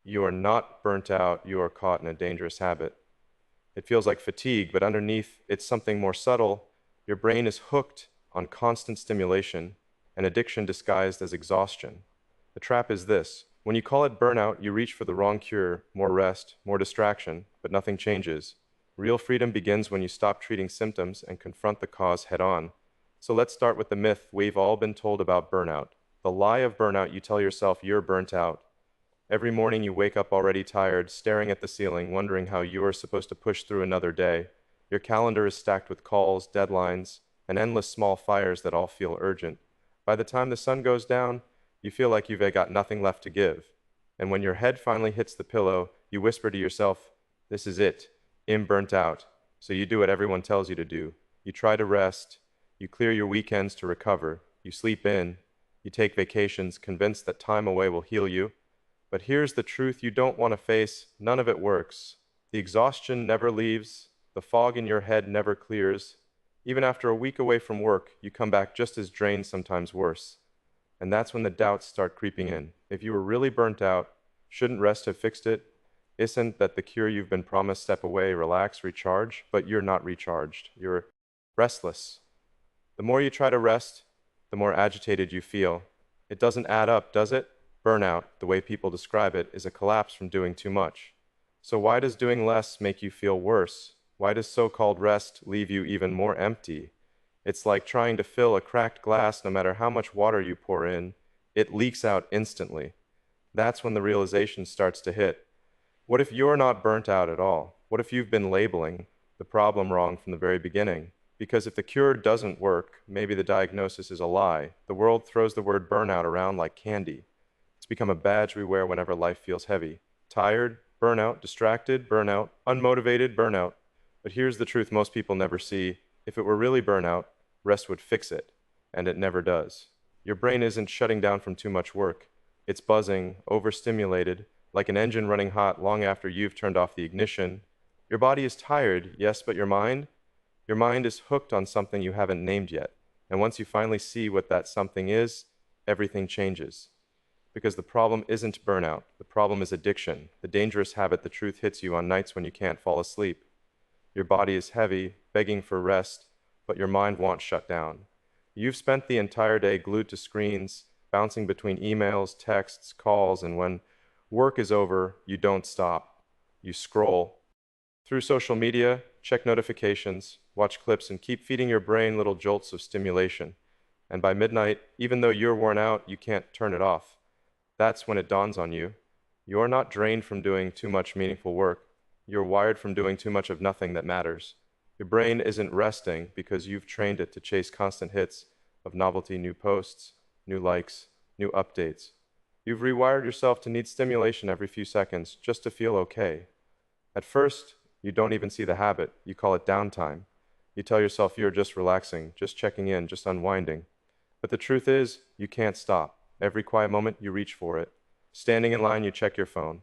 You are not burnt out, you are caught in a dangerous habit. It feels like fatigue, but underneath, it's something more subtle. Your brain is hooked on constant stimulation, an addiction disguised as exhaustion. The trap is this: when you call it burnout, you reach for the wrong cure, more rest, more distraction, but nothing changes. Real freedom begins when you stop treating symptoms and confront the cause head on. So let's start with the myth we've all been told about burnout. The lie of burnout: you tell yourself you're burnt out. Every morning you wake up already tired, staring at the ceiling, wondering how you are supposed to push through another day. Your calendar is stacked with calls, deadlines, and endless small fires that all feel urgent. By the time the sun goes down, you feel like you've got nothing left to give. And when your head finally hits the pillow, you whisper to yourself, "This is it. I'm burnt out." So you do what everyone tells you to do. You try to rest. You clear your weekends to recover. You sleep in. You take vacations, convinced that time away will heal you. But here's the truth you don't want to face: none of it works. The exhaustion never leaves, the fog in your head never clears. Even after a week away from work, you come back just as drained, sometimes worse. And that's when the doubts start creeping in. If you were really burnt out, shouldn't rest have fixed it? Isn't that the cure you've been promised? Step away, relax, recharge. But you're not recharged. You're restless. The more you try to rest, the more agitated you feel. It doesn't add up, does it? Burnout, the way people describe it, is a collapse from doing too much. So why does doing less make you feel worse? Why does so-called rest leave you even more empty? It's like trying to fill a cracked glass. No matter how much water you pour in, it leaks out instantly. That's when the realization starts to hit. What if you're not burnt out at all? What if you've been labeling the problem wrong from the very beginning? Because if the cure doesn't work, maybe the diagnosis is a lie. The world throws the word burnout around like candy. It's become a badge we wear whenever life feels heavy. Tired, burnout; distracted, burnout; unmotivated, burnout. But here's the truth most people never see. If it were really burnout, rest would fix it. And it never does. Your brain isn't shutting down from too much work. It's buzzing, overstimulated, like an engine running hot long after you've turned off the ignition. Your body is tired, yes, but your mind? Your mind is hooked on something you haven't named yet. And once you finally see what that something is, everything changes. Because the problem isn't burnout. The problem is addiction, the dangerous habit the truth hits you on nights when you can't fall asleep. Your body is heavy, begging for rest, but your mind won't shut down. You've spent the entire day glued to screens, bouncing between emails, texts, calls, and when work is over, you don't stop. You scroll through social media, check notifications, watch clips, and keep feeding your brain little jolts of stimulation. And by midnight, even though you're worn out, you can't turn it off. That's when it dawns on you. You're not drained from doing too much meaningful work. You're wired from doing too much of nothing that matters. Your brain isn't resting because you've trained it to chase constant hits of novelty: new posts, new likes, new updates. You've rewired yourself to need stimulation every few seconds just to feel okay. At first, you don't even see the habit. You call it downtime. You tell yourself you're just relaxing, just checking in, just unwinding. But the truth is, you can't stop. Every quiet moment, you reach for it. Standing in line, you check your phone.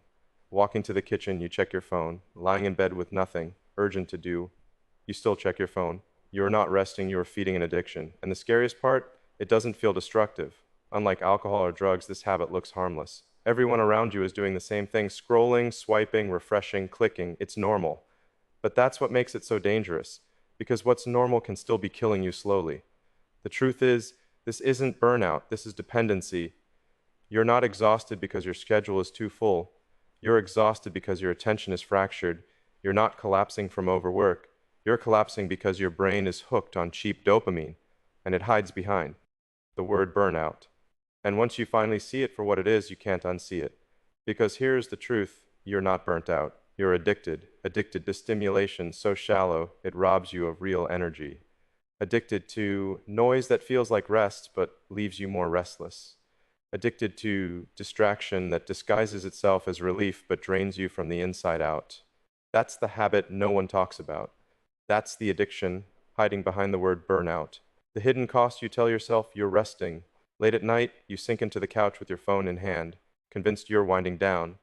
Walking to the kitchen, you check your phone. Lying in bed with nothing urgent to do, you still check your phone. You are not resting, you are feeding an addiction. And the scariest part, it doesn't feel destructive. Unlike alcohol or drugs, this habit looks harmless. Everyone around you is doing the same thing: scrolling, swiping, refreshing, clicking. It's normal. But that's what makes it so dangerous, because what's normal can still be killing you slowly. The truth is, this isn't burnout, this is dependency. You're not exhausted because your schedule is too full. You're exhausted because your attention is fractured. You're not collapsing from overwork. You're collapsing because your brain is hooked on cheap dopamine, and it hides behind the word burnout. And once you finally see it for what it is, you can't unsee it. Because here's the truth: you're not burnt out. You're addicted. Addicted to stimulation so shallow it robs you of real energy. Addicted to noise that feels like rest but leaves you more restless. Addicted to distraction that disguises itself as relief but drains you from the inside out. That's the habit no one talks about. That's the addiction hiding behind the word burnout. The hidden cost: you tell yourself you're resting. Late at night, you sink into the couch with your phone in hand, convinced you're winding down.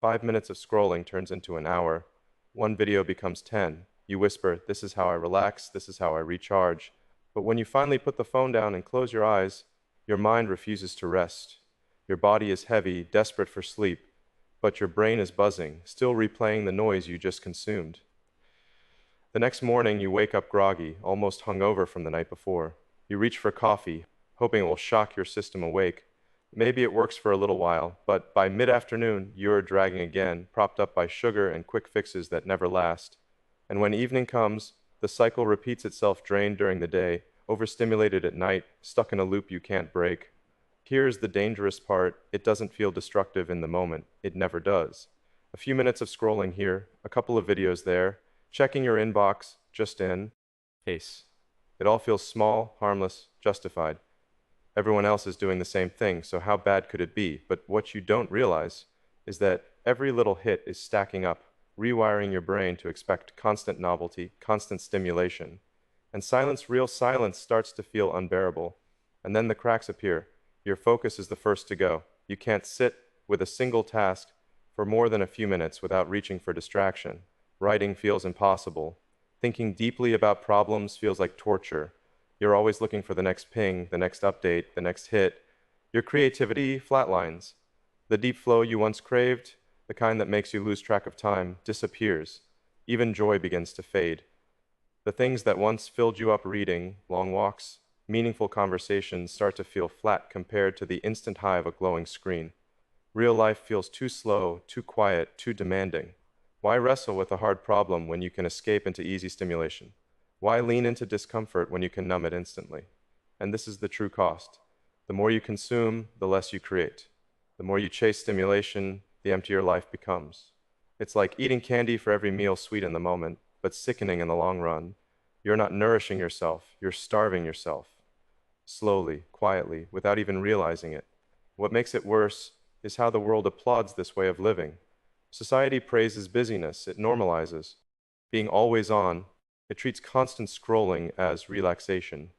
5 minutes of scrolling turns into an hour. One video becomes 10. You whisper, "This is how I relax, this is how I recharge." But when you finally put the phone down and close your eyes, your mind refuses to rest. Your body is heavy, desperate for sleep. but your brain is buzzing, still replaying the noise you just consumed. The next morning, you wake up groggy, almost hungover from the night before. You reach for coffee, hoping it will shock your system awake. Maybe it works for a little while, but by mid-afternoon, you're dragging again, propped up by sugar and quick fixes that never last. And when evening comes, the cycle repeats itself, drained during the day, overstimulated at night, stuck in a loop you can't break. Here's the dangerous part: it doesn't feel destructive in the moment. It never does. A few minutes of scrolling here, a couple of videos there, checking your inbox, just in. Ace. It all feels small, harmless, justified. Everyone else is doing the same thing, so how bad could it be? But what you don't realize is that every little hit is stacking up, rewiring your brain to expect constant novelty, constant stimulation. And silence, real silence, starts to feel unbearable. And then the cracks appear. Your focus is the first to go. You can't sit with a single task for more than a few minutes without reaching for distraction. Writing feels impossible. Thinking deeply about problems feels like torture. You're always looking for the next ping, the next update, the next hit. Your creativity flatlines. The deep flow you once craved, the kind that makes you lose track of time, disappears. Even joy begins to fade. The things that once filled you up, reading, long walks, meaningful conversations, start to feel flat compared to the instant high of a glowing screen. Real life feels too slow, too quiet, too demanding. Why wrestle with a hard problem when you can escape into easy stimulation? Why lean into discomfort when you can numb it instantly? And this is the true cost. The more you consume, the less you create. The more you chase stimulation, the emptier life becomes. It's like eating candy for every meal, sweet in the moment, but sickening in the long run. You're not nourishing yourself, you're starving yourself. Slowly, quietly, without even realizing it. What makes it worse is how the world applauds this way of living. Society praises busyness, it normalizes being always on. It treats constant scrolling as relaxation.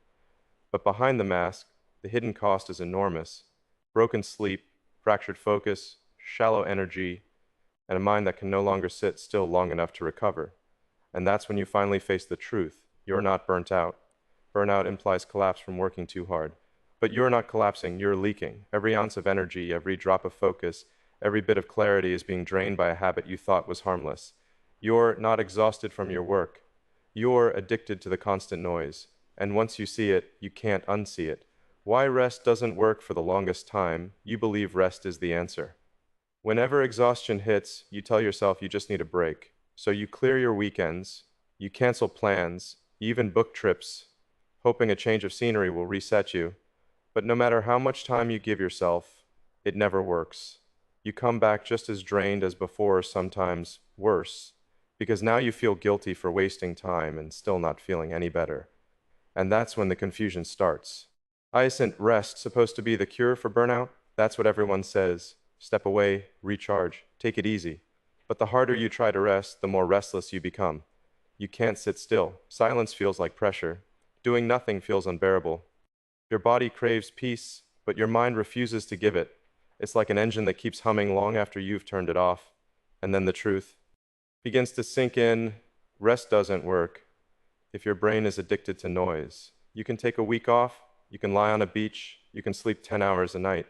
But behind the mask, the hidden cost is enormous. Broken sleep, fractured focus, shallow energy, and a mind that can no longer sit still long enough to recover. And that's when you finally face the truth. You're not burnt out. Burnout implies collapse from working too hard. But you're not collapsing, you're leaking. Every ounce of energy, every drop of focus, every bit of clarity is being drained by a habit you thought was harmless. You're not exhausted from your work. You're addicted to the constant noise. And once you see it, you can't unsee it. Why rest doesn't work for the longest time, you believe rest is the answer. Whenever exhaustion hits, you tell yourself you just need a break. So you clear your weekends, you cancel plans, you even book trips, hoping a change of scenery will reset you. But no matter how much time you give yourself, it never works. You come back just as drained as before, sometimes worse, because now you feel guilty for wasting time and still not feeling any better. And that's when the confusion starts. Isn't rest supposed to be the cure for burnout? That's what everyone says. Step away, recharge, take it easy. But the harder you try to rest, the more restless you become. You can't sit still. Silence feels like pressure. Doing nothing feels unbearable. Your body craves peace, but your mind refuses to give it. It's like an engine that keeps humming long after you've turned it off. And then the truth begins to sink in. Rest doesn't work if your brain is addicted to noise. You can take a week off, you can lie on a beach, you can sleep 10 hours a night.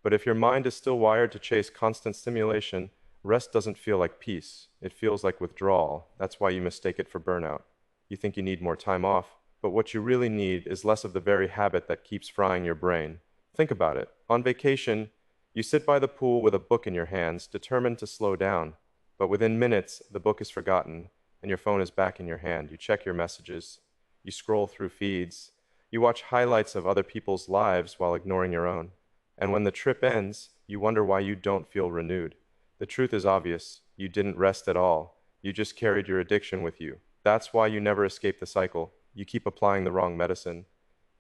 But if your mind is still wired to chase constant stimulation, rest doesn't feel like peace. It feels like withdrawal. That's why you mistake it for burnout. You think you need more time off, but what you really need is less of the very habit that keeps frying your brain. Think about it. On vacation, you sit by the pool with a book in your hands, determined to slow down. But within minutes, the book is forgotten, and your phone is back in your hand. You check your messages. You scroll through feeds. You watch highlights of other people's lives while ignoring your own. And when the trip ends, you wonder why you don't feel renewed. The truth is obvious. You didn't rest at all. You just carried your addiction with you. That's why you never escape the cycle. You keep applying the wrong medicine.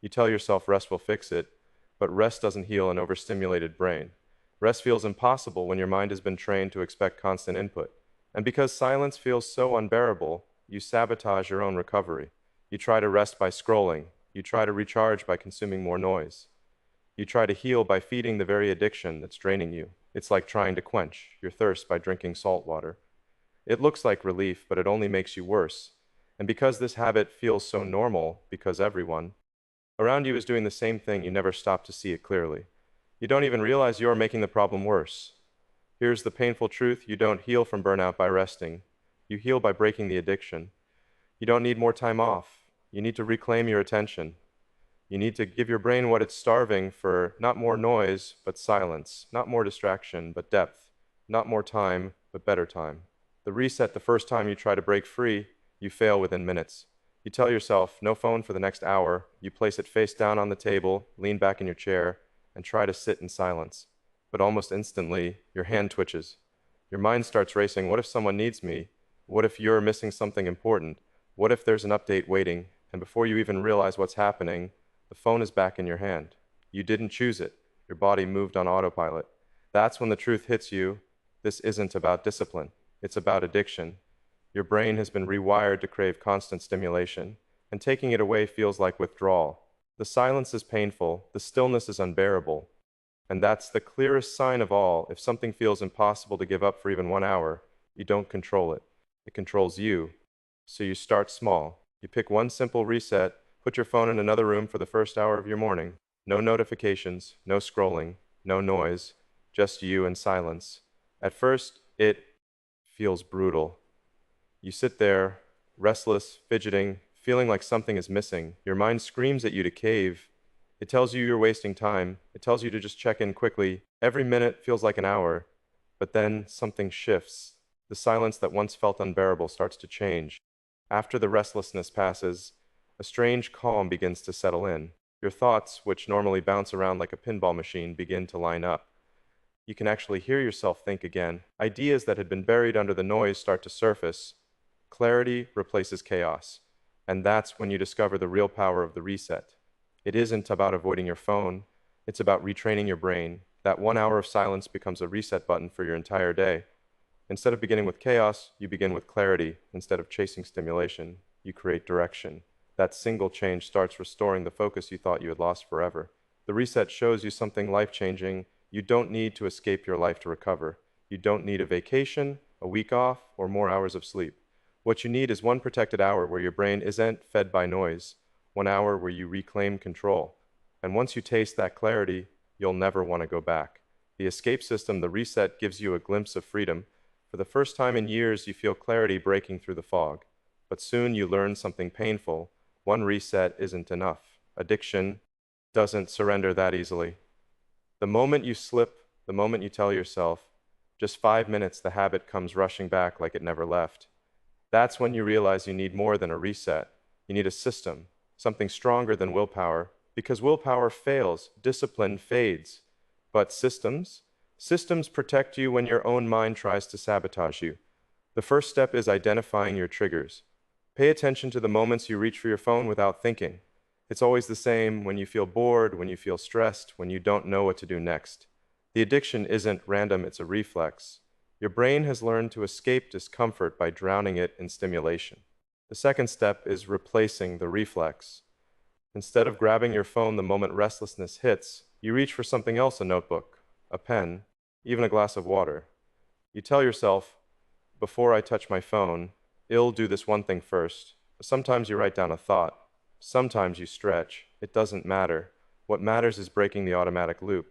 You tell yourself rest will fix it, but rest doesn't heal an overstimulated brain. Rest feels impossible when your mind has been trained to expect constant input. And because silence feels so unbearable, you sabotage your own recovery. You try to rest by scrolling. You try to recharge by consuming more noise. You try to heal by feeding the very addiction that's draining you. It's like trying to quench your thirst by drinking salt water. It looks like relief, but it only makes you worse. And because this habit feels so normal, because everyone around you is doing the same thing, you never stop to see it clearly. You don't even realize you're making the problem worse. Here's the painful truth: you don't heal from burnout by resting. You heal by breaking the addiction. You don't need more time off. You need to reclaim your attention. You need to give your brain what it's starving for: not more noise, but silence; not more distraction, but depth; not more time, but better time. The reset: the first time you try to break free, you fail within minutes. You tell yourself, no phone for the next hour. You place it face down on the table, lean back in your chair, and try to sit in silence. But almost instantly, your hand twitches. Your mind starts racing. What if someone needs me? What if you're missing something important? What if there's an update waiting? And before you even realize what's happening, the phone is back in your hand. You didn't choose it. Your body moved on autopilot. That's when the truth hits you. This isn't about discipline. It's about addiction. Your brain has been rewired to crave constant stimulation, and taking it away feels like withdrawal. The silence is painful. The stillness is unbearable. And that's the clearest sign of all. If something feels impossible to give up for even 1 hour, you don't control it. It controls you. So you start small. You pick one simple reset. Put your phone in another room for the first hour of your morning. No notifications, no scrolling, no noise, just you and silence. At first, it feels brutal. You sit there, restless, fidgeting, feeling like something is missing. Your mind screams at you to cave. It tells you you're wasting time. It tells you to just check in quickly. Every minute feels like an hour. But then something shifts. The silence that once felt unbearable starts to change. After the restlessness passes, a strange calm begins to settle in. Your thoughts, which normally bounce around like a pinball machine, begin to line up. You can actually hear yourself think again. Ideas that had been buried under the noise start to surface. Clarity replaces chaos. And that's when you discover the real power of the reset. It isn't about avoiding your phone. It's about retraining your brain. That 1 hour of silence becomes a reset button for your entire day. Instead of beginning with chaos, you begin with clarity. Instead of chasing stimulation, you create direction. That single change starts restoring the focus you thought you had lost forever. The reset shows you something life-changing. You don't need to escape your life to recover. You don't need a vacation, a week off, or more hours of sleep. What you need is one protected hour where your brain isn't fed by noise. 1 hour where you reclaim control. And once you taste that clarity, you'll never want to go back. The escape system, the reset, gives you a glimpse of freedom. For the first time in years, you feel clarity breaking through the fog. But soon you learn something painful. One reset isn't enough. Addiction doesn't surrender that easily. The moment you slip, the moment you tell yourself, just 5 minutes, the habit comes rushing back like it never left. That's when you realize you need more than a reset. You need a system, something stronger than willpower, because willpower fails, discipline fades. But systems protect you when your own mind tries to sabotage you. The first step is identifying your triggers. Pay attention to the moments you reach for your phone without thinking. It's always the same: when you feel bored, when you feel stressed, when you don't know what to do next. The addiction isn't random, it's a reflex. Your brain has learned to escape discomfort by drowning it in stimulation. The second step is replacing the reflex. Instead of grabbing your phone the moment restlessness hits, you reach for something else: a notebook, a pen, even a glass of water. You tell yourself, before I touch my phone, I'll do this one thing first. Sometimes you write down a thought. Sometimes you stretch. It doesn't matter. What matters is breaking the automatic loop.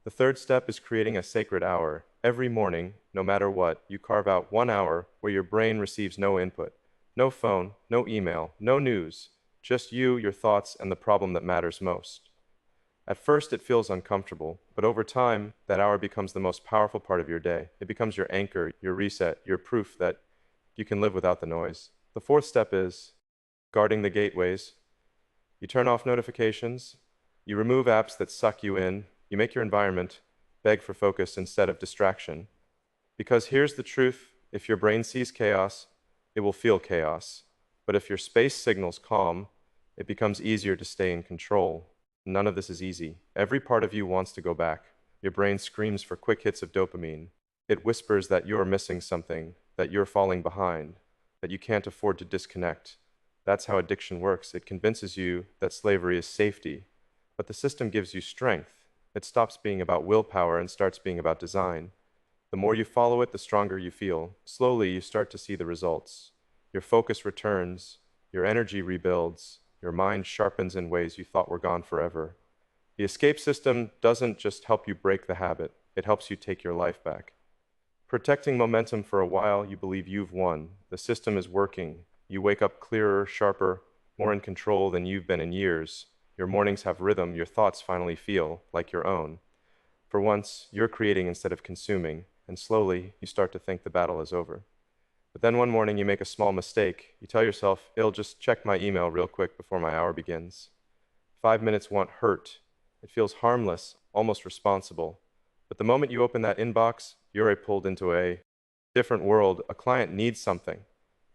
The third step is creating a sacred hour. Every morning, no matter what, you carve out 1 hour where your brain receives no input. No phone, no email, no news. Just you, your thoughts, and the problem that matters most. At first, it feels uncomfortable, but over time, that hour becomes the most powerful part of your day. It becomes your anchor, your reset, your proof that you can live without the noise. The fourth step is guarding the gateways. You turn off notifications. You remove apps that suck you in. You make your environment beg for focus instead of distraction. Because here's the truth: if your brain sees chaos, it will feel chaos. But if your space signals calm, it becomes easier to stay in control. None of this is easy. Every part of you wants to go back. Your brain screams for quick hits of dopamine. It whispers that you're missing something, that you're falling behind, that you can't afford to disconnect. That's how addiction works. It convinces you that slavery is safety. But the system gives you strength. It stops being about willpower and starts being about design. The more you follow it, the stronger you feel. Slowly, you start to see the results. Your focus returns. Your energy rebuilds. Your mind sharpens in ways you thought were gone forever. The escape system doesn't just help you break the habit. It helps you take your life back. Protecting momentum for a while, you believe you've won. The system is working. You wake up clearer, sharper, more in control than you've been in years. Your mornings have rhythm, your thoughts finally feel like your own. For once, you're creating instead of consuming, and slowly, you start to think the battle is over. But then one morning, you make a small mistake. You tell yourself, "I'll just check my email real quick before my hour begins." 5 minutes won't hurt. It feels harmless, almost responsible. But the moment you open that inbox, you're pulled into a different world. A client needs something.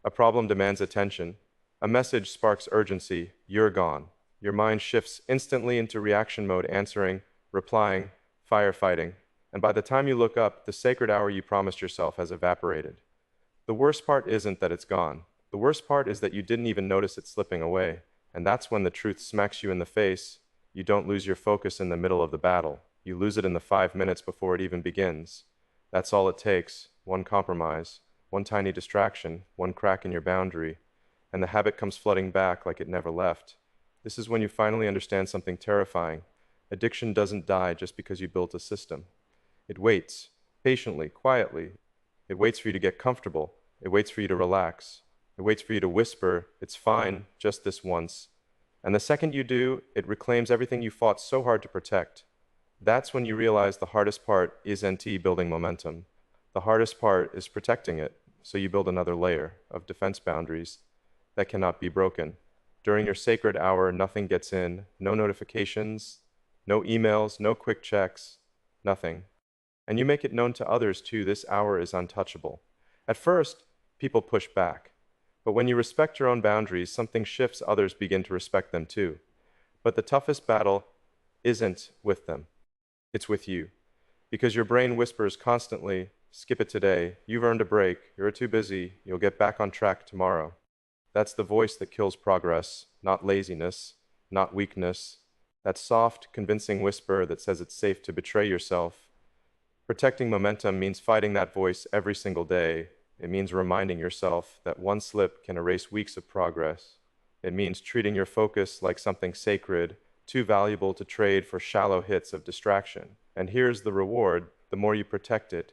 A problem demands attention. A message sparks urgency. You're gone. Your mind shifts instantly into reaction mode, answering, replying, firefighting. And by the time you look up, the sacred hour you promised yourself has evaporated. The worst part isn't that it's gone. The worst part is that you didn't even notice it slipping away. And that's when the truth smacks you in the face. You don't lose your focus in the middle of the battle. You lose it in the 5 minutes before it even begins. That's all it takes. One compromise, one tiny distraction, one crack in your boundary, and the habit comes flooding back like it never left. This is when you finally understand something terrifying. Addiction doesn't die just because you built a system. It waits, patiently, quietly. It waits for you to get comfortable. It waits for you to relax. It waits for you to whisper, "It's fine, just this once." And the second you do, it reclaims everything you fought so hard to protect. That's when you realize the hardest part isn't building momentum. The hardest part is protecting it, so you build another layer of defense boundaries that cannot be broken. During your sacred hour, nothing gets in, no notifications, no emails, no quick checks, nothing. And you make it known to others too, this hour is untouchable. At first, people push back. But when you respect your own boundaries, something shifts, others begin to respect them too. But the toughest battle isn't with them. It's with you. Because your brain whispers constantly, "Skip it today, you've earned a break, you're too busy, you'll get back on track tomorrow." That's the voice that kills progress, not laziness, not weakness. That soft, convincing whisper that says it's safe to betray yourself. Protecting momentum means fighting that voice every single day. It means reminding yourself that one slip can erase weeks of progress. It means treating your focus like something sacred, too valuable to trade for shallow hits of distraction. And here's the reward: the more you protect it,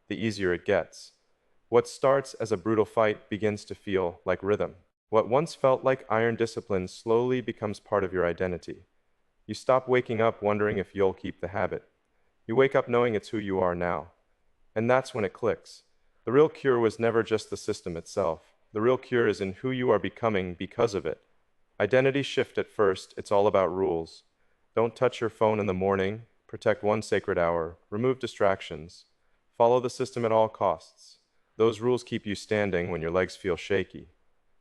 the easier it gets. What starts as a brutal fight begins to feel like rhythm. What once felt like iron discipline slowly becomes part of your identity. You stop waking up wondering if you'll keep the habit. You wake up knowing it's who you are now. And that's when it clicks. The real cure was never just the system itself. The real cure is in who you are becoming because of it. Identity shift at first, it's all about rules. Don't touch your phone in the morning, protect one sacred hour, remove distractions, follow the system at all costs. Those rules keep you standing when your legs feel shaky.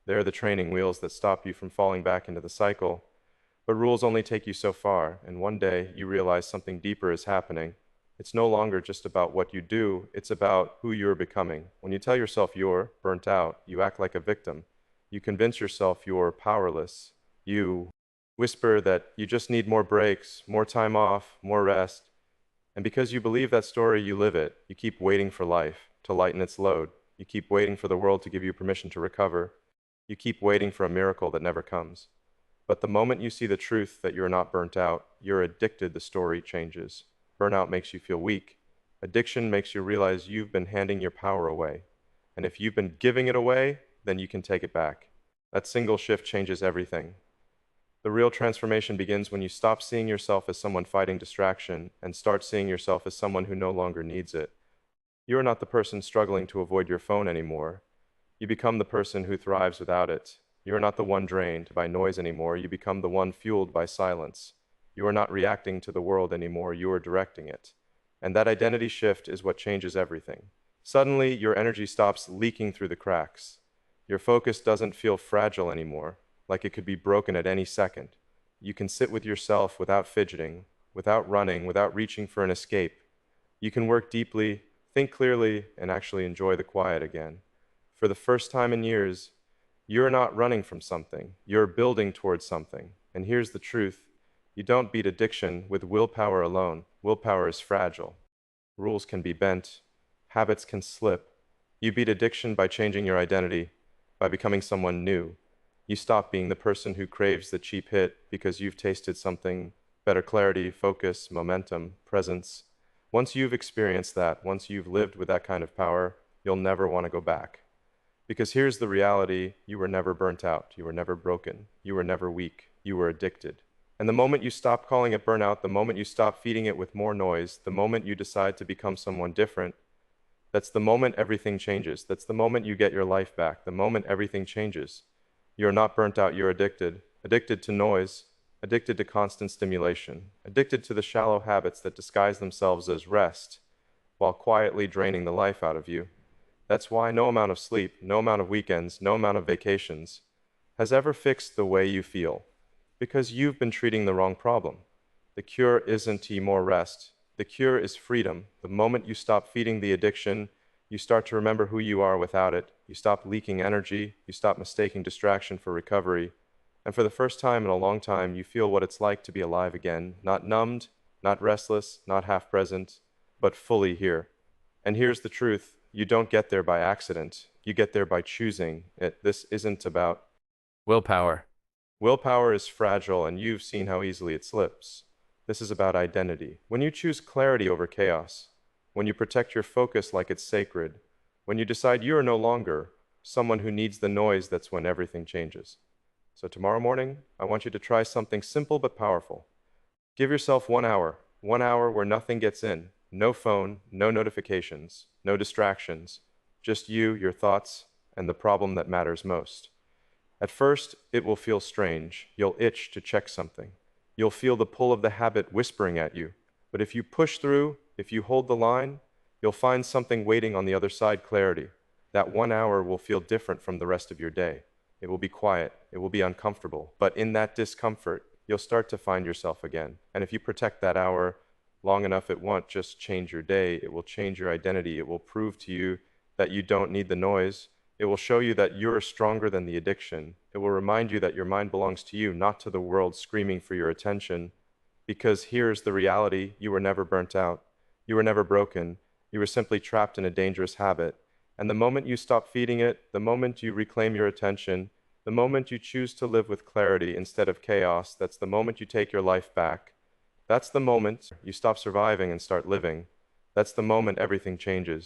They're the training wheels that stop you from falling back into the cycle. But rules only take you so far, and one day you realize something deeper is happening. It's no longer just about what you do, it's about who you're becoming. When you tell yourself you're burnt out, you act like a victim. You convince yourself you're powerless. You whisper that you just need more breaks, more time off, more rest. And because you believe that story, you live it. You keep waiting for life to lighten its load. You keep waiting for the world to give you permission to recover. You keep waiting for a miracle that never comes. But the moment you see the truth that you're not burnt out, you're addicted, the story changes. Burnout makes you feel weak. Addiction makes you realize you've been handing your power away. And if you've been giving it away, then you can take it back. That single shift changes everything. The real transformation begins when you stop seeing yourself as someone fighting distraction and start seeing yourself as someone who no longer needs it. You are not the person struggling to avoid your phone anymore. You become the person who thrives without it. You are not the one drained by noise anymore. You become the one fueled by silence. You are not reacting to the world anymore. You are directing it. And that identity shift is what changes everything. Suddenly, your energy stops leaking through the cracks. Your focus doesn't feel fragile anymore, like it could be broken at any second. You can sit with yourself without fidgeting, without running, without reaching for an escape. You can work deeply, think clearly, and actually enjoy the quiet again. For the first time in years, you're not running from something. You're building towards something. And here's the truth. You don't beat addiction with willpower alone. Willpower is fragile. Rules can be bent. Habits can slip. You beat addiction by changing your identity, by becoming someone new. You stop being the person who craves the cheap hit because you've tasted something better: clarity, focus, momentum, presence. Once you've experienced that, once you've lived with that kind of power, you'll never want to go back. Because here's the reality: you were never burnt out, you were never broken, you were never weak, you were addicted. And the moment you stop calling it burnout, the moment you stop feeding it with more noise, the moment you decide to become someone different, that's the moment everything changes. That's the moment you get your life back, the moment everything changes. You're not burnt out, you're addicted. Addicted to noise, addicted to constant stimulation, addicted to the shallow habits that disguise themselves as rest while quietly draining the life out of you. That's why no amount of sleep, no amount of weekends, no amount of vacations has ever fixed the way you feel, because you've been treating the wrong problem. The cure isn't more rest. The cure is freedom. The moment you stop feeding the addiction, you start to remember who you are without it. You stop leaking energy. You stop mistaking distraction for recovery. And for the first time in a long time, you feel what it's like to be alive again, not numbed, not restless, not half present, but fully here. And here's the truth: you don't get there by accident. You get there by choosing it. This isn't about Willpower. willpower. Is fragile, and you've seen how easily it slips. This is about identity. When you choose clarity over chaos, when you protect your focus like it's sacred, when you decide you are no longer someone who needs the noise, that's when everything changes. So tomorrow morning, I want you to try something simple but powerful. Give yourself 1 hour where nothing gets in. No phone, no notifications, no distractions, just you, your thoughts, and the problem that matters most. At first, it will feel strange. You'll itch to check something. You'll feel the pull of the habit whispering at you. But if you push through, if you hold the line, you'll find something waiting on the other side: clarity. That 1 hour will feel different from the rest of your day. It will be quiet. It will be uncomfortable. But in that discomfort, you'll start to find yourself again. And if you protect that hour long enough, it won't just change your day. It will change your identity. It will prove to you that you don't need the noise. It will show you that you're stronger than the addiction. It will remind you that your mind belongs to you, not to the world screaming for your attention. Because here's the reality: you were never burnt out. You were never broken. You were simply trapped in a dangerous habit. And the moment you stop feeding it, the moment you reclaim your attention, the moment you choose to live with clarity instead of chaos, that's the moment you take your life back. That's the moment you stop surviving and start living. That's the moment everything changes.